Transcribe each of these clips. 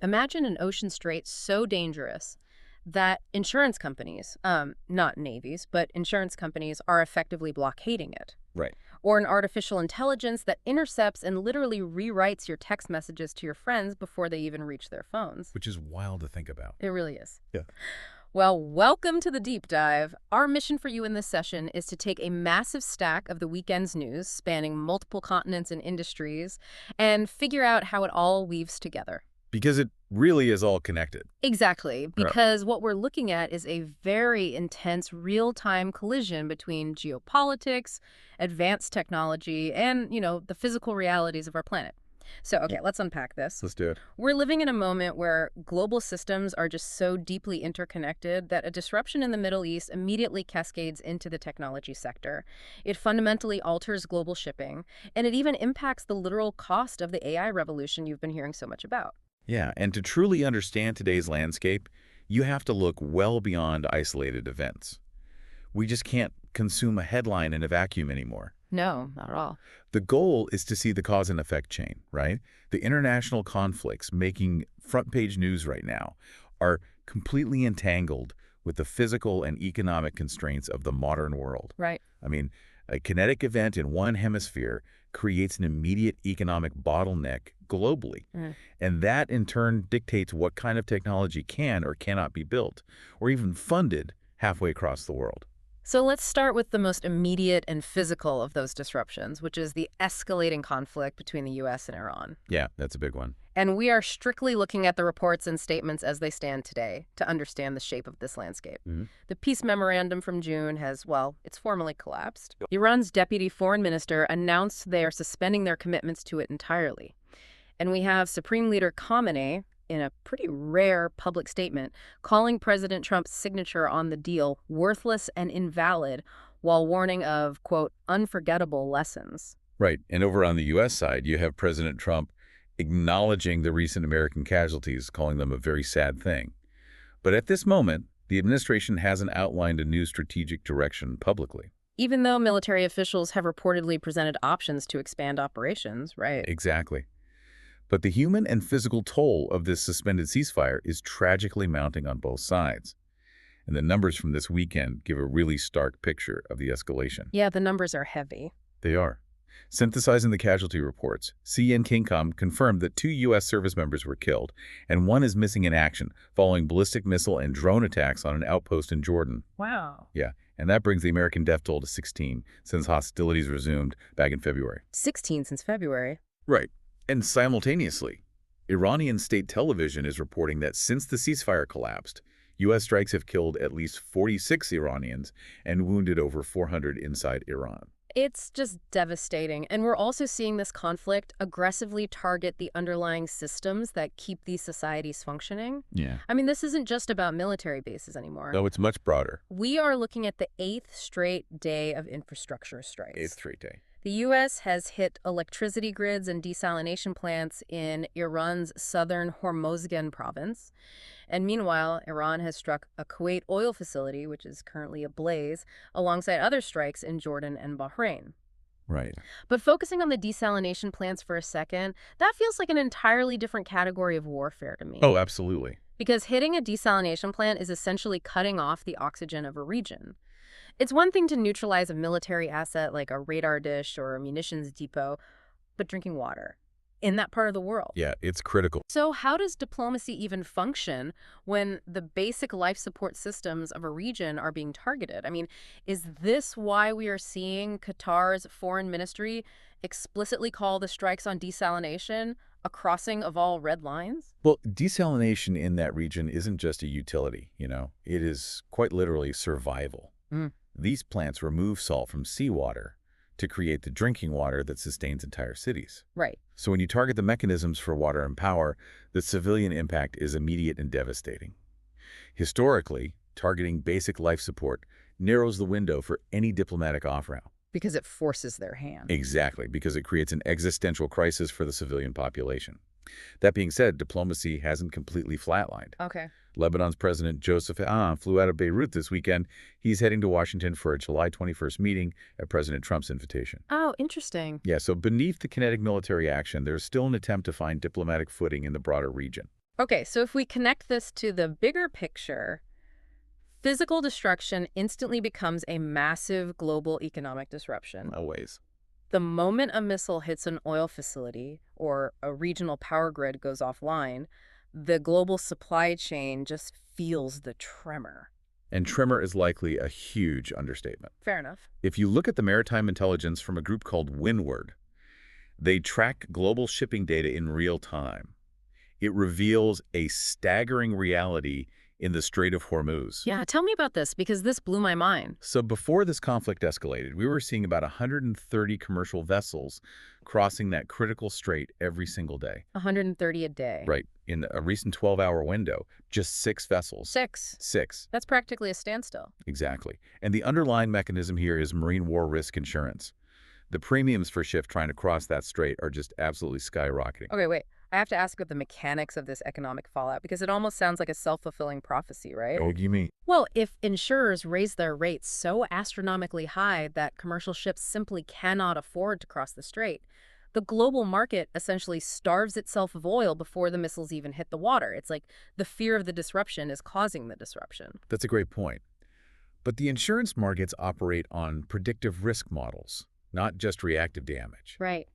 Imagine an ocean strait so dangerous that insurance companies, not navies, but insurance companies are effectively blockading it. Right. Or an artificial intelligence that intercepts and literally rewrites your text messages to your friends before they even reach their phones. Which is wild to think about. It really is. Yeah. Well, welcome to the deep dive. Our mission for you in this session is to take a massive stack of the weekend's news spanning multiple continents and industries and figure out how it all weaves together. Because it really is all connected. Exactly, Right. because what we're looking at is a very intense real-time collision between geopolitics, advanced technology, and, the physical realities of our planet. So, okay, let's unpack this. Let's do it. We're living in a moment where global systems are just so deeply interconnected that a disruption in the Middle East immediately cascades into the technology sector. It fundamentally alters global shipping, and it even impacts the literal cost of the AI revolution you've been hearing so much about. Yeah, and to truly understand today's landscape, you have to look well beyond isolated events. We just can't consume a headline in a vacuum anymore. No, not at all. The goal is to see the cause and effect chain, right? The international conflicts making front-page news right now are completely entangled with the physical and economic constraints of the modern world. Right. I mean, a kinetic event in one hemisphere creates an immediate economic bottleneck globally. And that, in turn, dictates what kind of technology can or cannot be built, or even funded halfway across the world. So let's start with the most immediate and physical of those disruptions, which is the escalating conflict between the U.S. and Iran. Yeah, that's a big one. And we are strictly looking at the reports and statements as they stand today to understand the shape of this landscape. The peace memorandum from June has, it's formally collapsed. Iran's deputy foreign minister announced they are suspending their commitments to it entirely. And we have Supreme Leader Khamenei, in a pretty rare public statement, calling President Trump's signature on the deal worthless and invalid while warning of, quote, unforgettable lessons. Right. And over on the U.S. side, you have President Trump acknowledging the recent American casualties, calling them a very sad thing. But at this moment, the administration hasn't outlined a new strategic direction publicly. Even though military officials have reportedly presented options to expand operations, right? Exactly. But the human and physical toll of this suspended ceasefire is tragically mounting on both sides. And the numbers from this weekend give a really stark picture of the escalation. Yeah, the numbers are heavy. They are. Synthesizing the casualty reports, CNCINCOM confirmed that 2 U.S. service members were killed, and 1 is missing in action following ballistic missile and drone attacks on an outpost in Jordan. Wow. Yeah, and that brings the American death toll to 16 since hostilities resumed back in February. 16 since February. Right. And simultaneously, Iranian state television is reporting that since the ceasefire collapsed, U.S. strikes have killed at least 46 Iranians and wounded over 400 inside Iran. It's just devastating. And we're also seeing this conflict aggressively target the underlying systems that keep these societies functioning. Yeah. I mean, this isn't just about military bases anymore. No, it's much broader. We are looking at the 8th straight day of infrastructure strikes. 8th straight day. The U.S. has hit electricity grids and desalination plants in Iran's southern Hormozgan province. And meanwhile, Iran has struck a Kuwait oil facility, which is currently ablaze, alongside other strikes in Jordan and Bahrain. Right. But focusing on the desalination plants for a second, that feels like an entirely different category of warfare to me. Oh, absolutely. Because hitting a desalination plant is essentially cutting off the oxygen of a region. It's one thing to neutralize a military asset like a radar dish or a munitions depot, but drinking water in that part of the world. Yeah, it's critical. So how does diplomacy even function when the basic life support systems of a region are being targeted? I mean, is this why we are seeing Qatar's foreign ministry explicitly call the strikes on desalination a crossing of all red lines? Well, desalination in that region isn't just a utility, It is quite literally survival. These plants remove salt from seawater to create the drinking water that sustains entire cities. Right. So when you target the mechanisms for water and power, the civilian impact is immediate and devastating. Historically, targeting basic life support narrows the window for any diplomatic off-ramp. Because it forces their hand. Exactly, because it creates an existential crisis for the civilian population. That being said, diplomacy hasn't completely flatlined. Okay. Lebanon's President Joseph Aoun flew out of Beirut this weekend. He's heading to Washington for a July 21st meeting at President Trump's invitation. Oh, interesting. Yeah, so beneath the kinetic military action, there's still an attempt to find diplomatic footing in the broader region. Okay, so if we connect this to the bigger picture, physical destruction instantly becomes a massive global economic disruption. Always. The moment a missile hits an oil facility or a regional power grid goes offline, the global supply chain just feels the tremor. And tremor is likely a huge understatement. Fair enough. If you look at the maritime intelligence from a group called Windward, they track global shipping data in real time. It reveals a staggering reality in the Strait of Hormuz. Yeah, tell me about this, because this blew my mind. So before this conflict escalated, we were seeing about 130 commercial vessels crossing that critical strait every single day. 130 a day. Right. In a recent 12-hour window, just 6 vessels. Six. That's practically a standstill. Exactly. And the underlying mechanism here is marine war risk insurance. The premiums for ships trying to cross that strait are just absolutely skyrocketing. Okay, wait. I have to ask about the mechanics of this economic fallout, because it almost sounds like a self-fulfilling prophecy, right? Oh, you mean? Well, if insurers raise their rates so astronomically high that commercial ships simply cannot afford to cross the strait, the global market essentially starves itself of oil before the missiles even hit the water. It's like the fear of the disruption is causing the disruption. That's a great point. But the insurance markets operate on predictive risk models, not just reactive damage. Right.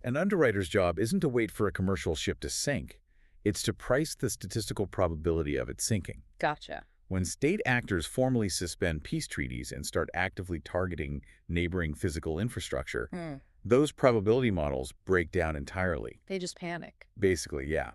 An underwriter's job isn't to wait for a commercial ship to sink. It's to price the statistical probability of it sinking. Gotcha. When state actors formally suspend peace treaties and start actively targeting neighboring physical infrastructure, those probability models break down entirely. They just panic. Basically, yeah.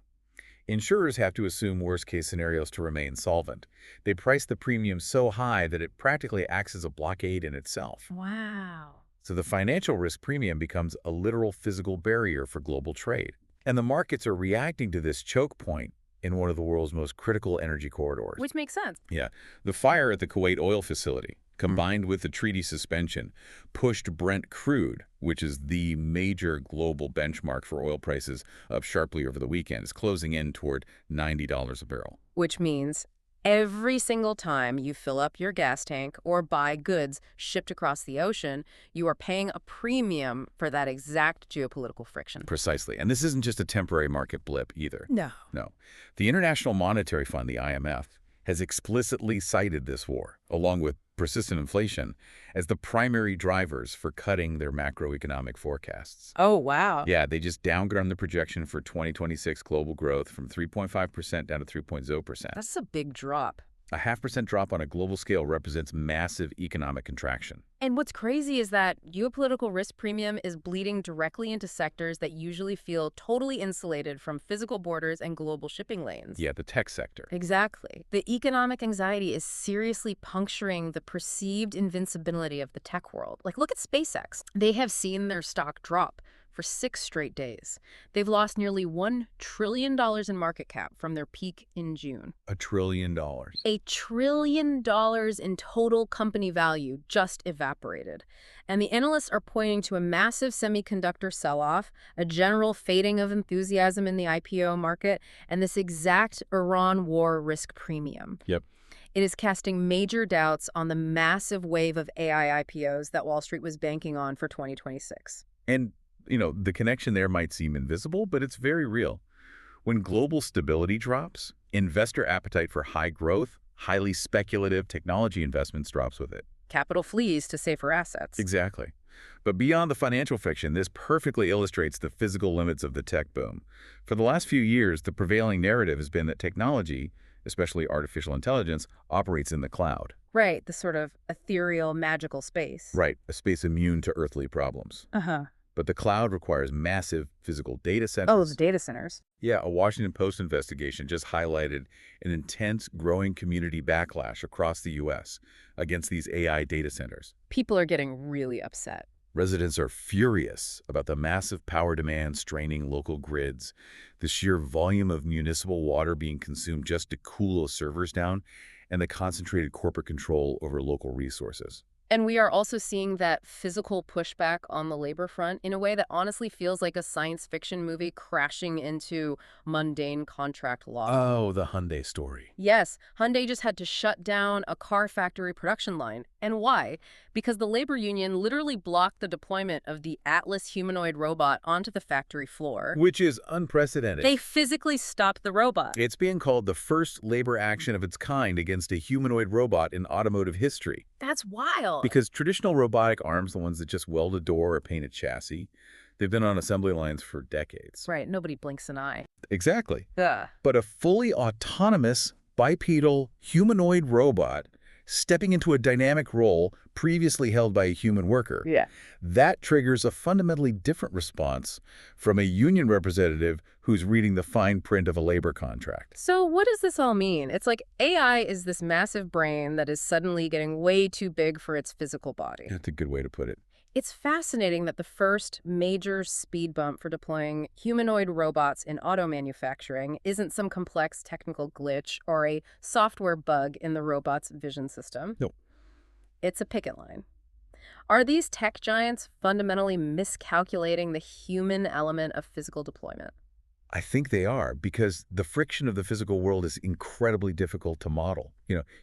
Insurers have to assume worst-case scenarios to remain solvent. They price the premium so high that it practically acts as a blockade in itself. Wow. So the financial risk premium becomes a literal physical barrier for global trade. And the markets are reacting to this choke point in one of the world's most critical energy corridors. Which makes sense. Yeah. The fire at the Kuwait oil facility, combined with the treaty suspension, pushed Brent crude, which is the major global benchmark for oil prices, up sharply over the weekend. It's closing in toward $90 a barrel. Which means every single time you fill up your gas tank or buy goods shipped across the ocean, you are paying a premium for that exact geopolitical friction. Precisely. And this isn't just a temporary market blip either. No. No. The International Monetary Fund, the IMF, has explicitly cited this war, along with persistent inflation, as the primary drivers for cutting their macroeconomic forecasts. Oh, wow. Yeah, they just downgraded the projection for 2026 global growth from 3.5% down to 3.0%. That's a big drop. A 0.5% drop on a global scale represents massive economic contraction. And what's crazy is that geopolitical risk premium is bleeding directly into sectors that usually feel totally insulated from physical borders and global shipping lanes. Yeah, the tech sector. Exactly. The economic anxiety is seriously puncturing the perceived invincibility of the tech world. Like, look at SpaceX. They have seen their stock drop for 6 straight days. They've lost nearly $1 trillion in market cap from their peak in June. $1 trillion. $1 trillion in total company value just evaporated. And the analysts are pointing to a massive semiconductor sell-off, a general fading of enthusiasm in the IPO market, and this exact Iran war risk premium. Yep. It is casting major doubts on the massive wave of AI IPOs that Wall Street was banking on for 2026. And the connection there might seem invisible, but it's very real. When global stability drops, investor appetite for high growth, highly speculative technology investments drops with it. Capital flees to safer assets. Exactly. But beyond the financial fiction, this perfectly illustrates the physical limits of the tech boom. For the last few years, the prevailing narrative has been that technology, especially artificial intelligence, operates in the cloud. Right, the sort of ethereal, magical space. Right, a space immune to earthly problems. Uh-huh. But the cloud requires massive physical data centers. Oh, the data centers. Yeah, a Washington Post investigation just highlighted an intense, growing community backlash across the U.S. against these AI data centers. People are getting really upset. Residents are furious about the massive power demand straining local grids, the sheer volume of municipal water being consumed just to cool those servers down, and the concentrated corporate control over local resources. And we are also seeing that physical pushback on the labor front in a way that honestly feels like a science fiction movie crashing into mundane contract law. Oh, the Hyundai story. Yes, Hyundai just had to shut down a car factory production line. And why? Because the labor union literally blocked the deployment of the Atlas humanoid robot onto the factory floor. Which is unprecedented. They physically stopped the robot. It's being called the first labor action of its kind against a humanoid robot in automotive history. That's wild. Because traditional robotic arms, the ones that just weld a door or paint a chassis, they've been on assembly lines for decades. Right, nobody blinks an eye. Exactly. Ugh. But a fully autonomous, bipedal, humanoid robot stepping into a dynamic role previously held by a human worker. Yeah. That triggers a fundamentally different response from a union representative who's reading the fine print of a labor contract. So what does this all mean? It's like AI is this massive brain that is suddenly getting way too big for its physical body. That's a good way to put it. It's fascinating that the first major speed bump for deploying humanoid robots in auto manufacturing isn't some complex technical glitch or a software bug in the robot's vision system. No. It's a picket line. Are these tech giants fundamentally miscalculating the human element of physical deployment? I think they are, because the friction of the physical world is incredibly difficult to model.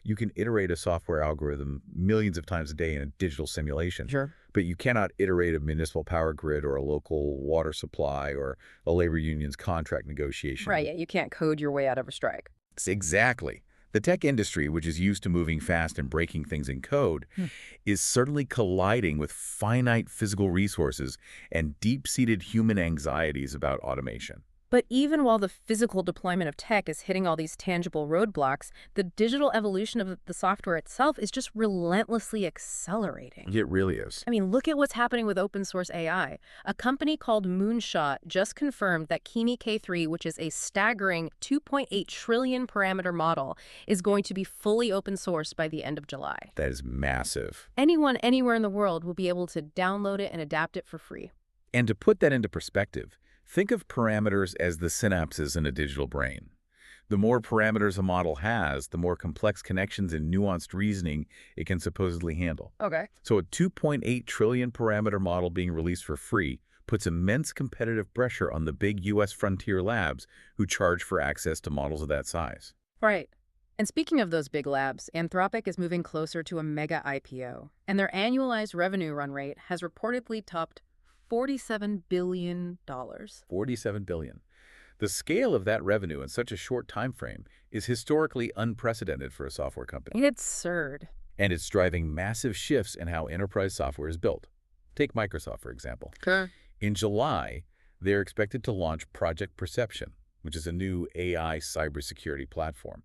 You can iterate a software algorithm millions of times a day in a digital simulation. Sure. But you cannot iterate a municipal power grid or a local water supply or a labor union's contract negotiation. Right, yeah, you can't code your way out of a strike. Exactly. The tech industry, which is used to moving fast and breaking things in code, is certainly colliding with finite physical resources and deep-seated human anxieties about automation. But even while the physical deployment of tech is hitting all these tangible roadblocks, the digital evolution of the software itself is just relentlessly accelerating. It really is. I mean, look at what's happening with open source AI. A company called Moonshot just confirmed that Kimi K3, which is a staggering 2.8 trillion parameter model, is going to be fully open sourced by the end of July. That is massive. Anyone, anywhere in the world will be able to download it and adapt it for free. And to put that into perspective, think of parameters as the synapses in a digital brain. The more parameters a model has, the more complex connections and nuanced reasoning it can supposedly handle. Okay. So a 2.8 trillion parameter model being released for free puts immense competitive pressure on the big U.S. frontier labs who charge for access to models of that size. Right. And speaking of those big labs, Anthropic is moving closer to a mega IPO, and their annualized revenue run rate has reportedly topped $47 billion. $47 billion. The scale of that revenue in such a short time frame is historically unprecedented for a software company. It's absurd. And it's driving massive shifts in how enterprise software is built. Take Microsoft, for example. Okay. In July, they're expected to launch Project Perception, which is a new AI cybersecurity platform.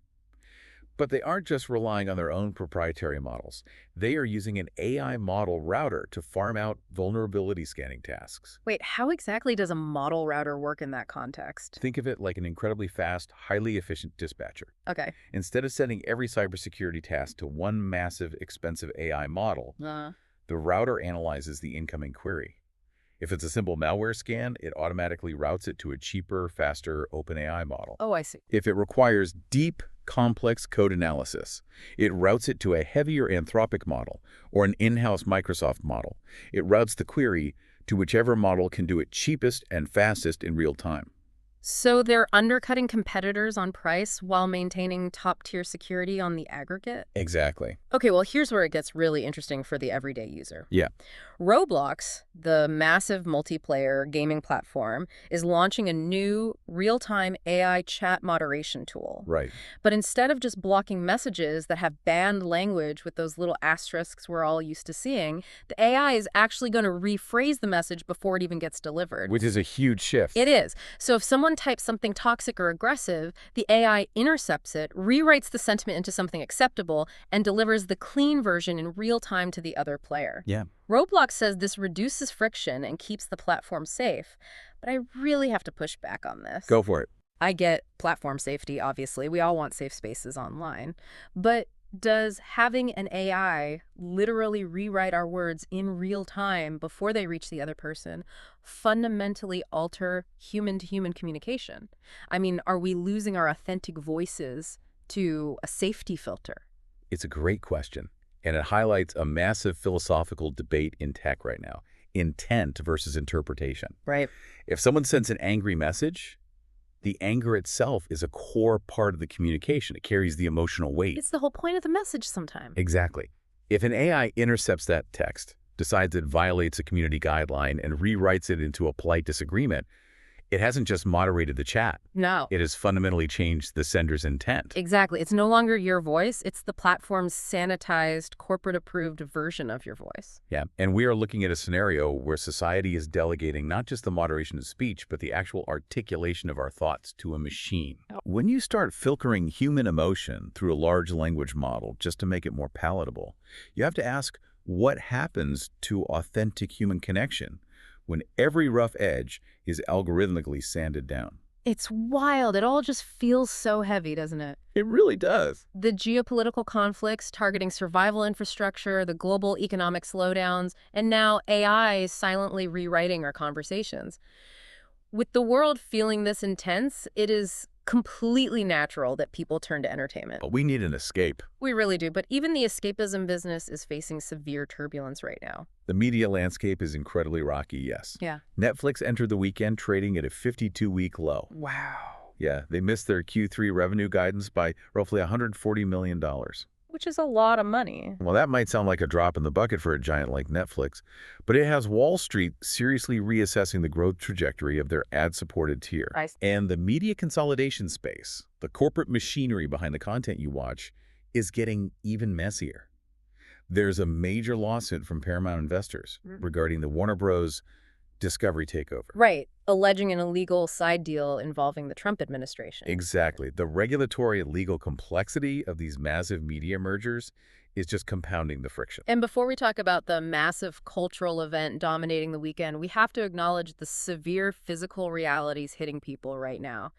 But they aren't just relying on their own proprietary models. They are using an AI model router to farm out vulnerability scanning tasks. Wait, how exactly does a model router work in that context? Think of it like an incredibly fast, highly efficient dispatcher. Okay. Instead of sending every cybersecurity task to one massive, expensive AI model, the router analyzes the incoming query. If it's a simple malware scan, it automatically routes it to a cheaper, faster OpenAI model. Oh, I see. If it requires deep, complex code analysis, it routes it to a heavier Anthropic model or an in-house Microsoft model. It routes the query to whichever model can do it cheapest and fastest in real time. So they're undercutting competitors on price while maintaining top-tier security on the aggregate? Exactly. Okay, well, here's where it gets really interesting for the everyday user. Yeah. Roblox, the massive multiplayer gaming platform, is launching a new real-time AI chat moderation tool. Right. But instead of just blocking messages that have banned language with those little asterisks we're all used to seeing, the AI is actually going to rephrase the message before it even gets delivered. Which is a huge shift. It is. So if someone types something toxic or aggressive, the AI intercepts it, rewrites the sentiment into something acceptable, and delivers the clean version in real time to the other player. Yeah. Roblox says this reduces friction and keeps the platform safe, but I really have to push back on this. Go for it. I get platform safety, obviously. We all want safe spaces online. But does having an AI literally rewrite our words in real time before they reach the other person fundamentally alter human-to-human communication? I mean, are we losing our authentic voices to a safety filter? It's a great question. And it highlights a massive philosophical debate in tech right now. Intent versus interpretation. Right. If someone sends an angry message, the anger itself is a core part of the communication. It carries the emotional weight. It's the whole point of the message sometimes. Exactly. If an AI intercepts that text, decides it violates a community guideline, and rewrites it into a polite disagreement, it hasn't just moderated the chat. No. It has fundamentally changed the sender's intent. Exactly. It's no longer your voice. It's the platform's sanitized, corporate-approved version of your voice. Yeah, and we are looking at a scenario where society is delegating not just the moderation of speech, but the actual articulation of our thoughts to a machine. When you start filtering human emotion through a large language model just to make it more palatable, you have to ask what happens to authentic human connection when every rough edge is algorithmically sanded down. It's wild. It all just feels so heavy, doesn't it? It really does. The geopolitical conflicts targeting survival infrastructure, the global economic slowdowns, and now AI is silently rewriting our conversations. With the world feeling this intense, it is completely natural that people turn to entertainment. But we need an escape. We really do, but even the escapism business is facing severe turbulence right now. The media landscape is incredibly rocky, yes. Yeah. Netflix entered the weekend trading at a 52-week low. Wow. Yeah, they missed their Q3 revenue guidance by roughly $140 million. Which is a lot of money. Well, that might sound like a drop in the bucket for a giant like Netflix, but it has Wall Street seriously reassessing the growth trajectory of their ad-supported tier. And the media consolidation space, the corporate machinery behind the content you watch, is getting even messier. There's a major lawsuit from Paramount investors regarding the Warner Bros. Discovery takeover. Right, alleging an illegal side deal involving the Trump administration. Exactly. The regulatory and legal complexity of these massive media mergers is just compounding the friction. And before we talk about the massive cultural event dominating the weekend, we have to acknowledge the severe physical realities hitting people right now.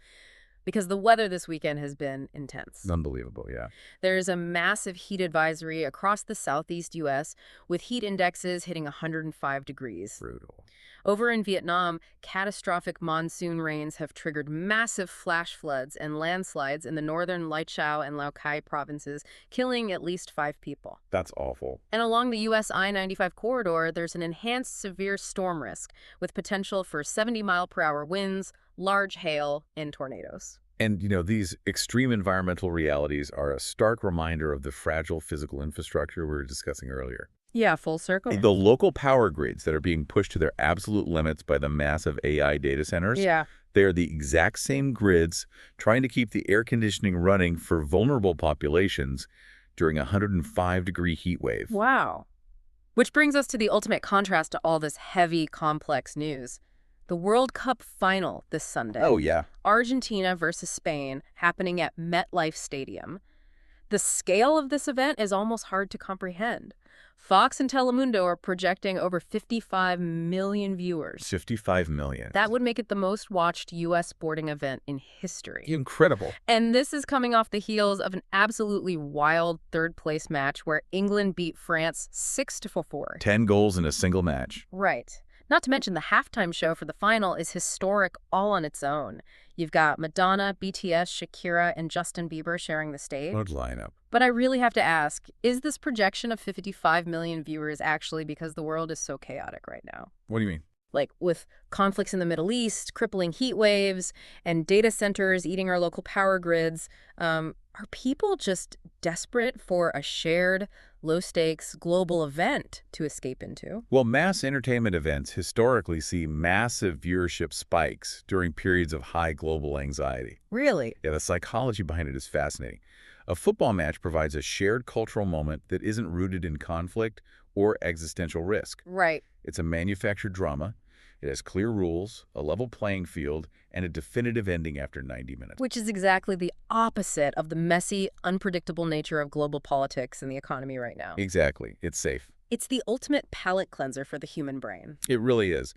Because the weather this weekend has been intense. Unbelievable, yeah. There's a massive heat advisory across the southeast U.S. with heat indexes hitting 105 degrees. Brutal. Over in Vietnam, catastrophic monsoon rains have triggered massive flash floods and landslides in the northern Lai Chau and Lao Cai provinces, killing at least 5 people. That's awful. And along the U.S. I-95 corridor, there's an enhanced severe storm risk with potential for 70-mile-per-hour winds, large hail, and tornadoes. And, you know, these extreme environmental realities are a stark reminder of the fragile physical infrastructure we were discussing earlier. Yeah, full circle. The local power grids that are being pushed to their absolute limits by the massive AI data centers, they are the exact same grids trying to keep the air conditioning running for vulnerable populations during a 105-degree heat wave. Wow. Which brings us to the ultimate contrast to all this heavy, complex news. The World Cup final this Sunday. Oh, yeah. Argentina versus Spain, happening at MetLife Stadium. The scale of this event is almost hard to comprehend. Fox and Telemundo are projecting over 55 million viewers. 55 million. That would make it the most watched U.S. sporting event in history. Incredible. And this is coming off the heels of an absolutely wild third-place match where England beat France 6-4. 10 goals in a single match. Right. Not to mention the halftime show for the final is historic all on its own. You've got Madonna, BTS, Shakira, and Justin Bieber sharing the stage. Good lineup. But I really have to ask, is this projection of 55 million viewers actually because the world is so chaotic right now? What do you mean? Like with conflicts in the Middle East, crippling heat waves, and data centers eating our local power grids, are people just desperate for a shared, low-stakes global event to escape into? Well, mass entertainment events historically see massive viewership spikes during periods of high global anxiety. Really? Yeah, the psychology behind it is fascinating. A football match provides a shared cultural moment that isn't rooted in conflict or existential risk. Right. It's a manufactured drama. It has clear rules, a level playing field, and a definitive ending after 90 minutes. Which is exactly the opposite of the messy, unpredictable nature of global politics and the economy right now. Exactly. It's safe. It's the ultimate palate cleanser for the human brain. It really is.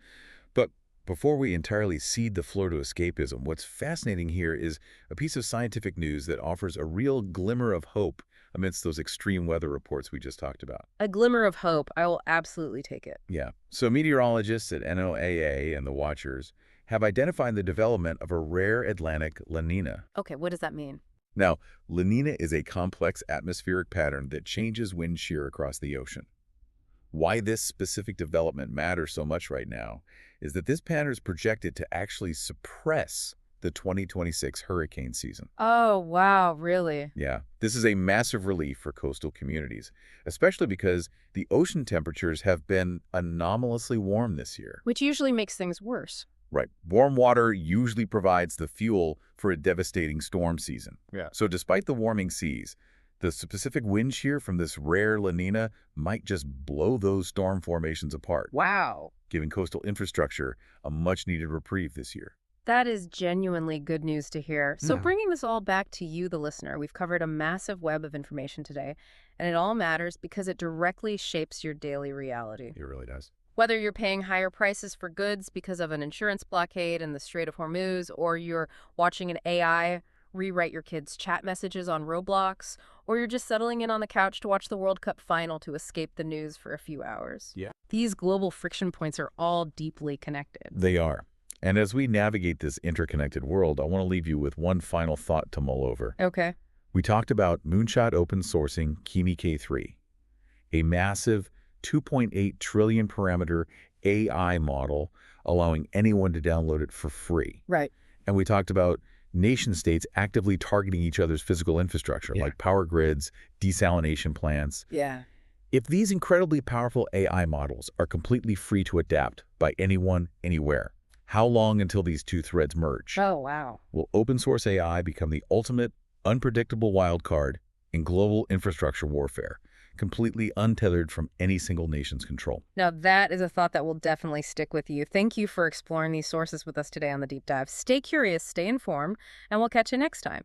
But before we entirely cede the floor to escapism, what's fascinating here is a piece of scientific news that offers a real glimmer of hope amidst those extreme weather reports we just talked about. A glimmer of hope. I will absolutely take it. Yeah. So meteorologists at NOAA and the Watchers have identified the development of a rare Atlantic La Nina. Okay, what does that mean? Now, La Nina is a complex atmospheric pattern that changes wind shear across the ocean. Why this specific development matters so much right now is that this pattern is projected to actually suppress the 2026 hurricane season. Oh, wow, really? Yeah, this is a massive relief for coastal communities, especially because the ocean temperatures have been anomalously warm this year. Which usually makes things worse. Right. Warm water usually provides the fuel for a devastating storm season. Yeah. So despite the warming seas, the specific wind shear from this rare La Nina might just blow those storm formations apart, Wow. giving coastal infrastructure a much-needed reprieve this year. That is genuinely good news to hear. So Yeah. bringing this all back to you, the listener, we've covered a massive web of information today, and it all matters because it directly shapes your daily reality. It really does. Whether you're paying higher prices for goods because of an insurance blockade in the Strait of Hormuz, or you're watching an AI rewrite your kids' chat messages on Roblox, or you're just settling in on the couch to watch the World Cup final to escape the news for a few hours. Yeah. These global friction points are all deeply connected. They are. And as we navigate this interconnected world, I want to leave you with one final thought to mull over. Okay. We talked about moonshot open sourcing Kimi K3, a massive 2.8 trillion parameter AI model allowing anyone to download it for free. Right. And we talked about nation-states actively targeting each other's physical infrastructure, Yeah. like power grids, desalination plants. Yeah. If these incredibly powerful AI models are completely free to adapt by anyone, anywhere, how long until these two threads merge? Oh, wow. Will open source AI become the ultimate, unpredictable wildcard in global infrastructure warfare, completely untethered from any single nation's control? Now, that is a thought that will definitely stick with you. Thank you for exploring these sources with us today on The Deep Dive. Stay curious, stay informed, and we'll catch you next time.